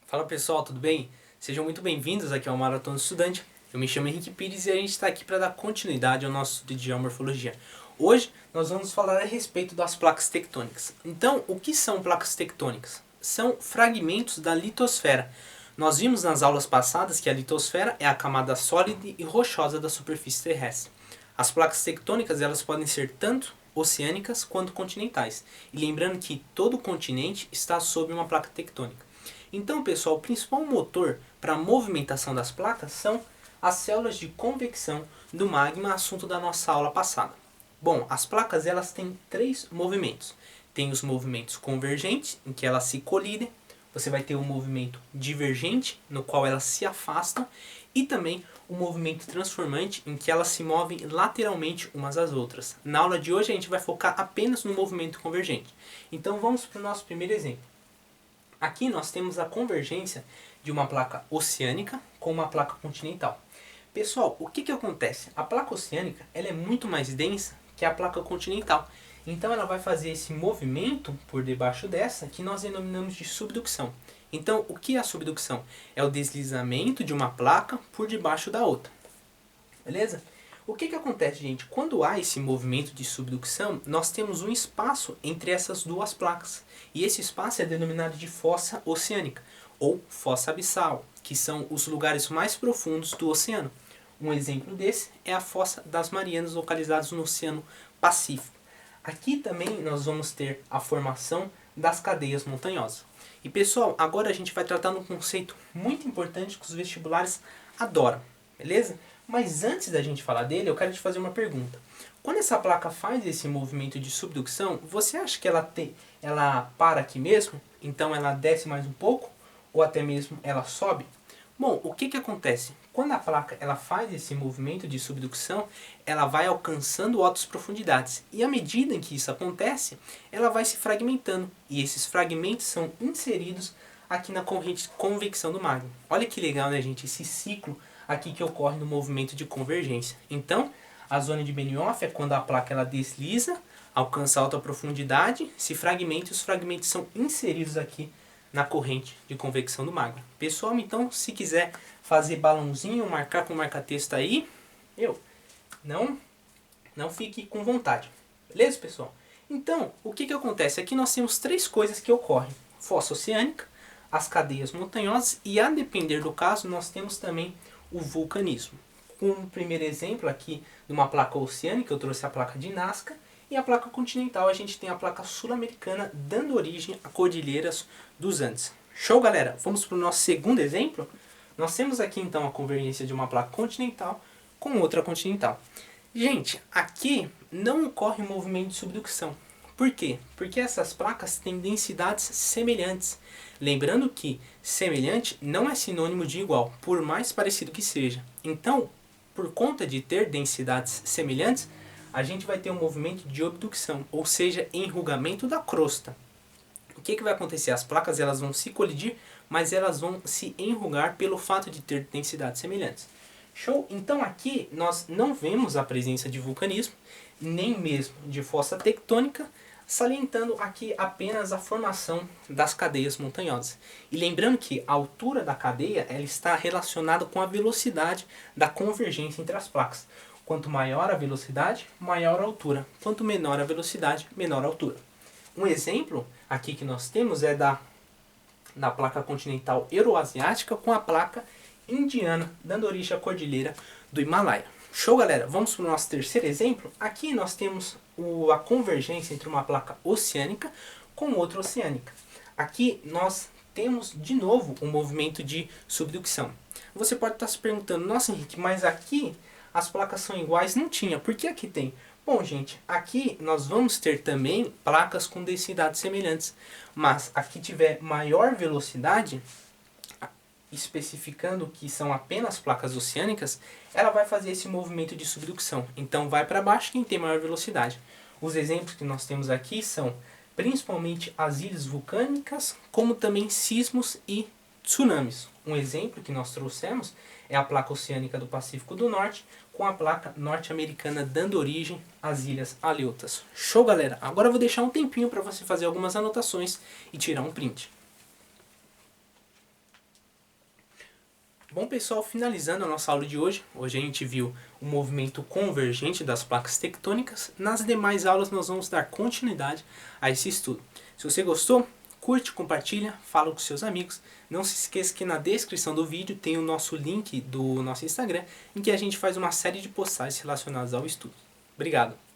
Fala pessoal, tudo bem? Sejam muito bem-vindos aqui ao Maratona Estudante. Eu me chamo Henrique Pires e a gente está aqui para dar continuidade ao nosso estudo de geomorfologia. Hoje nós vamos falar a respeito das placas tectônicas. Então, o que são placas tectônicas? São fragmentos da litosfera. Nós vimos nas aulas passadas que a litosfera é a camada sólida e rochosa da superfície terrestre. As placas tectônicas elas podem ser tanto oceânicas quanto continentais. E lembrando que todo continente está sob uma placa tectônica. Então, pessoal, o principal motor para a movimentação das placas são as células de convecção do magma, assunto da nossa aula passada. Bom, as placas elas têm três movimentos. Tem os movimentos convergentes, em que elas se colidem. Você vai ter o movimento divergente, no qual elas se afastam. E também o movimento transformante, em que elas se movem lateralmente umas às outras. Na aula de hoje a gente vai focar apenas no movimento convergente. Então vamos para o nosso primeiro exemplo. Aqui nós temos a convergência de uma placa oceânica com uma placa continental. Pessoal, o que acontece? A placa oceânica ela é muito mais densa que a placa continental. Então ela vai fazer esse movimento por debaixo dessa que nós denominamos de subducção. Então o que é a subducção? É o deslizamento de uma placa por debaixo da outra. Beleza? O que acontece, gente? Quando há esse movimento de subducção, nós temos um espaço entre essas duas placas. E esse espaço é denominado de fossa oceânica, ou fossa abissal, que são os lugares mais profundos do oceano. Um exemplo desse é a Fossa das Marianas, localizados no Oceano Pacífico. Aqui também nós vamos ter a formação das cadeias montanhosas. E pessoal, agora a gente vai tratar de um conceito muito importante que os vestibulares adoram, beleza? Mas antes da gente falar dele, eu quero te fazer uma pergunta. Quando essa placa faz esse movimento de subducção, você acha que ela para aqui mesmo? Então ela desce mais um pouco? Ou até mesmo ela sobe? Bom, o que acontece? Quando a placa ela faz esse movimento de subducção, ela vai alcançando altas profundidades. E à medida em que isso acontece, ela vai se fragmentando. E esses fragmentos são inseridos aqui na corrente de convecção do magma. Olha que legal, né, gente? Esse ciclo aqui que ocorre no movimento de convergência. Então, a zona de Benioff é quando a placa ela desliza, alcança alta profundidade, se fragmenta e os fragmentos são inseridos aqui na corrente de convecção do magma. Pessoal, então, se quiser fazer balãozinho, marcar com marca-texto aí, não fique com vontade. Beleza, pessoal? Então, o que acontece? Aqui nós temos três coisas que ocorrem. Fossa oceânica, as cadeias montanhosas e, a depender do caso, nós temos também o vulcanismo. Com o primeiro exemplo aqui de uma placa oceânica, eu trouxe a placa de Nazca, e a placa continental a gente tem a placa sul-americana, dando origem a cordilheiras dos Andes. Show, galera? Vamos para o nosso segundo exemplo? Nós temos aqui então a convergência de uma placa continental com outra continental. Gente, aqui não ocorre movimento de subducção. Por quê? Porque essas placas têm densidades semelhantes. Lembrando que semelhante não é sinônimo de igual, por mais parecido que seja. Então, por conta de ter densidades semelhantes, a gente vai ter um movimento de obducção, ou seja, enrugamento da crosta. O que vai acontecer? As placas elas vão se colidir, mas elas vão se enrugar pelo fato de ter densidades semelhantes. Show? Então aqui nós não vemos a presença de vulcanismo, nem mesmo de fossa tectônica, salientando aqui apenas a formação das cadeias montanhosas. E lembrando que a altura da cadeia ela está relacionada com a velocidade da convergência entre as placas. Quanto maior a velocidade, maior a altura. Quanto menor a velocidade, menor a altura. Um exemplo aqui que nós temos é da placa continental euroasiática com a placa indiana, dando origem à cordilheira do Himalaia. Show, galera? Vamos para o nosso terceiro exemplo. Aqui nós temos a convergência entre uma placa oceânica com outra oceânica. Aqui nós temos de novo um movimento de subducção. Você pode estar se perguntando, nossa Henrique, mas aqui as placas são iguais? Não tinha, por que aqui tem? Bom, gente, aqui nós vamos ter também placas com densidades semelhantes, mas aqui tiver maior velocidade, especificando que são apenas placas oceânicas, ela vai fazer esse movimento de subducção. Então vai para baixo quem tem maior velocidade. Os exemplos que nós temos aqui são principalmente as ilhas vulcânicas, como também sismos e tsunamis. Um exemplo que nós trouxemos é a placa oceânica do Pacífico do Norte, com a placa norte-americana dando origem às Ilhas Aleutas. Show, galera? Agora eu vou deixar um tempinho para você fazer algumas anotações e tirar um print. Bom pessoal, finalizando a nossa aula de hoje, a gente viu o movimento convergente das placas tectônicas. Nas demais aulas nós vamos dar continuidade a esse estudo. Se você gostou, curte, compartilha, fala com seus amigos. Não se esqueça que na descrição do vídeo tem o nosso link do nosso Instagram, em que a gente faz uma série de postagens relacionadas ao estudo. Obrigado!